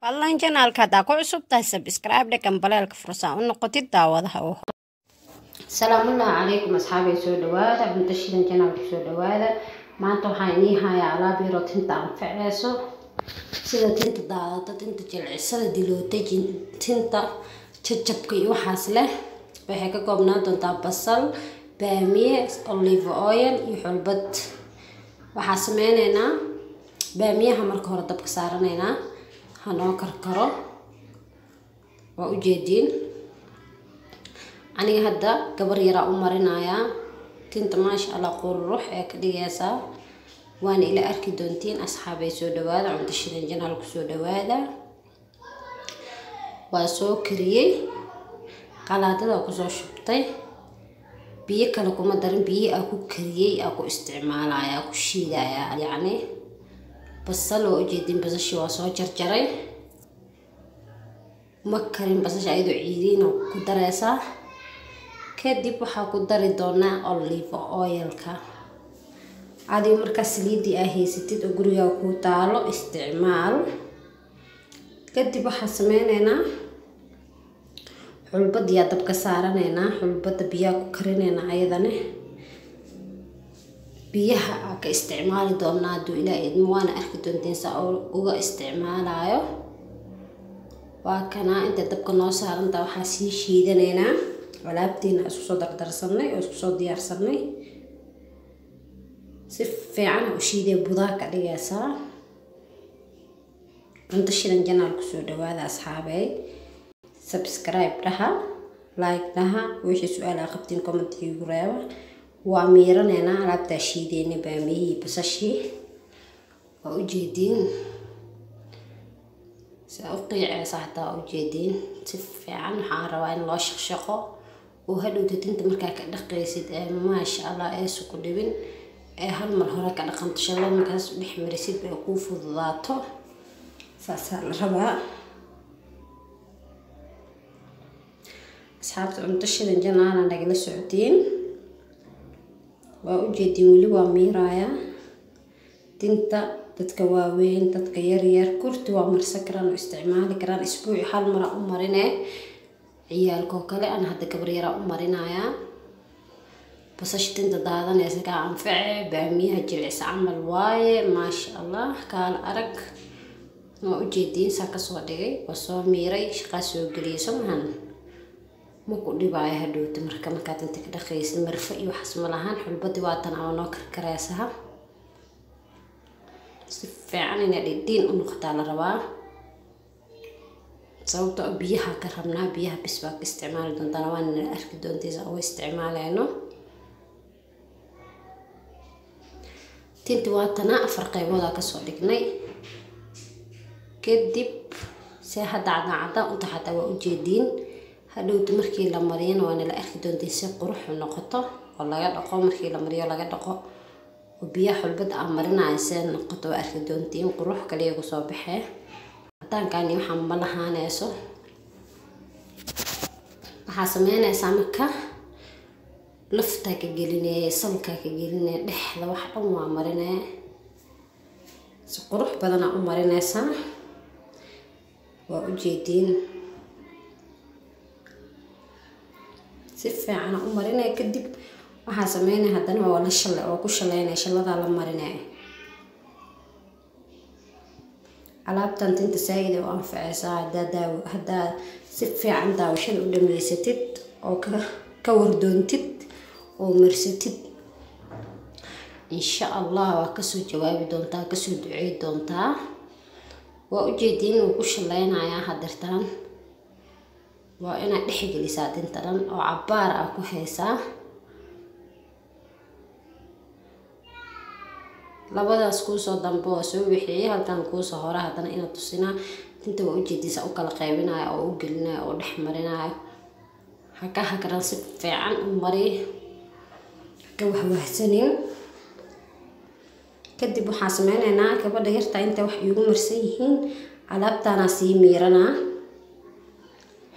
fadlan channelka hadaa ku cusub tahay subscribe dhig kambalelka fursa u noqotid daawadaha oo السلام عليكم أصحابي سو دوادا بنتشيلن جنابك سو دوادا maanta waxaan inii hayaa alaab yar oo tinta anfacayso sida tinta daadada tinta jilcisada dilootay tinta jajabka iyo waxaas leh waxay ka koobnaan doontaa basal baamiye olive oil iyo xulbad waxaan sameynaynaa baamiyaha marka hore dabka saaranaynaa hanoo karkaro waa u jeedin aniga hadda gabar yara u marinayaa tinta maasha Allah qurux ee ka dhigaysa waan ila arki doontiin asxaabay soo dhawaada cunto shidan janaal ku soo dhawaada waa soo kariyay qalaadada ku soo shubtay biyo kale kuma darin biyo aan ku kariyay aan ku isticmaalaya ku shiidaya yani basal oo jeedin basashi waa soo jarjaray ma karin basashi ayadoo ciidin ku daraysa kadib waxaa ku dari doonaa olive oil-ka adiga marka saliidi ah haysatid oo guriga ku taalo isticmaal kadib waxaa sameynaynaa xulbad yaa dabka saaranaynaa xulbada biyaha ku karinaynaa ayadana biyaha ka isticmaali doonaa haduu ilaa idmo waana arki doontiin saa uga isticmaalayo waa kana inta dabka noo saaranta waxaa sii shiidanaynaa alaabteena isku soo dardarsanay oo isku soo diyaarsanay si fiican u shiiday budaa ka dhigaysaa cunto shidan janaal ku soo dhawaada asxaabay subscribe dhaha like dhaha wixii su'aal ah qabtiin comment igu reeba waa miiranayna alaabta shiidayna baamiyi basashi waa u jeedin saa u qiicaysa hataa u jeedin si fiican waxaan rabaa in loo shaqshaqo وهادو تنت مركا كدقيسيد ما شاء الله ايسو كدبين هل مر هورا كدقنت شلون مكاس دحمريسيد بي ku fududaato saasa la rabaa asxaabta cunto shidan janaana nagala socotiin waa u jeedin wali waa miiraya tinta dadka waaweyn dadka yar yar kurti waa marsan karaan oo isticmaali karaan isbuuci hal mar u marinee ciyaalko kale aan hadda gabar yara u marinayaa basash tinta daadanaysa ka anface baamiyaha jilcis camal waaye maasha Allah kaala arag waa u jeedin saa ka soo dhigay waa soo miiray shaqa soo galiyay samahan ma ku dhibaayo hadhowta marka tinta ka dhaqaysid marfa iyo waxas ma lahan xulbadi waa tan oo noo karkaraysa si fiican inay dhidhiin u noqotaa la rabaa sababta biyaha ka rabnaa biyaha bis baa ka isticmaali doontaa waan arki doontiisa oo isticmaalayno tinta waa tana afar qaybood ka soo dhignay kadib si hadda cadda inta hadda waa u jeedin hadhowta markii la mariyana waan la arki doontii si qurux noqoto oo laga dhaqo markii la mariyo laga dhaqo oo biyaha xulbad aan marinaysan noqoto waa arki doontiin qurux kale igu soo baxay taankaani waxaan ma lahaanayso waxaa sameynaysaa marka lafta ka gelinay salka ka gelinay dhexda wax dhan waa marinay si qurux badan u marinaysaa waa u jeedin si fiican u marinay kadib waxaa sameynay haddana waa la shalay oo ku shaleynay shalada la marinay alaabtan tinta saayida oo anfacaysa hadda si fiican daawashada u dhameysatid oo ka wardoontid oo marsatid insha Allah waa ka soo jawaabi doontaa ka soo duceey doontaa waa u jeedin uu ku shaleynaya hadartan waa ina dhexgelisaa tinta dhan oo cabaar ah ku haysaa labadaas ku soo dambo soo wixii halkan ku soo hore hadana ina tusina tinta waa u jeedisa u kala qaybinaya oo u gelinaya oo dhex marinaya haka si fiican u mari ka wahwahsanin kadib waxaa sameynaynaa gabadha yarta inta wax iigu marsan yihiin alaabtana sii miirana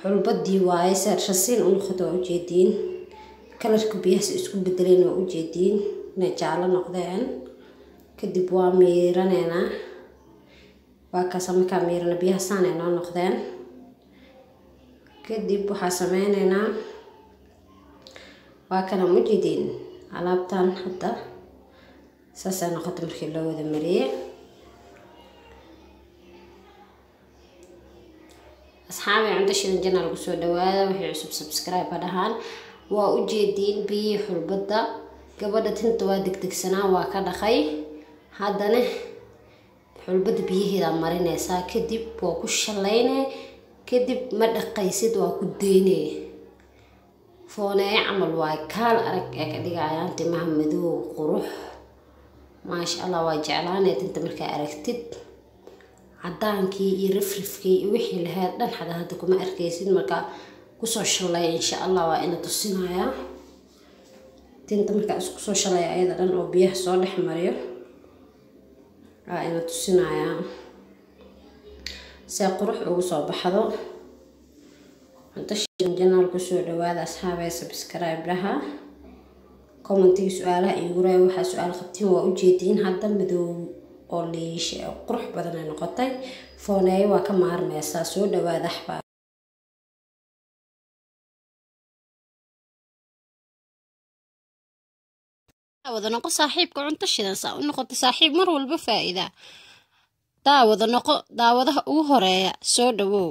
xulbadii waaye rasiin u noqdo u jeedin kalarka biyaha isku bedeleen oo u jeedin inay jaalo noqdeen kadib waa miiranayna وكاسا مركا ميرنا بيها سانة نو نقدين كدب waxaa sameynayna waa kana mujidin alaabtan hadda saasa noqoto markii loo wada mariyay asxaabi cunto shidan jana lagu soo dhawaada wixii cusub subscribe dhahaan waa u jeedin biyo xulbada gabadha tinta waa degdegsanaa waa ka dhaqay haddana xulbada biyaheeda marinaysa kadib waa ku shalaynay kadib ma dhaqaysid waa ku deynay foonay amal waa kaal arag ee ka dhigayaan timaha madow qurux ma sha Allah waa jeclaanay tinta marka aragtid cadaankii iyo rifrifkii wixii lahayd dhan hadda kuma arkaysid marka ku soo shalay insha Allah waa ina tusinaya tinta marka isku soo shalay ayada dhan oo biyaha soo dhex mariyo waa ina tusinaya si qurux ugu soo baxdo inta channel ku soo dhawaada asxaabay subscribe laha comment su'aalaha iyo waray waxa su'aal qabtiin waa u jeedin hadda madow oo liish qurux badan ay noqotay foonay waa ka maarmaysa soo dhawaada axbaab wada noqo saaxiibka cunto shidan saa u noqoto saaxiib mar walba faa'iida daawada noqo daawadaha ugu horeeya soo dhawow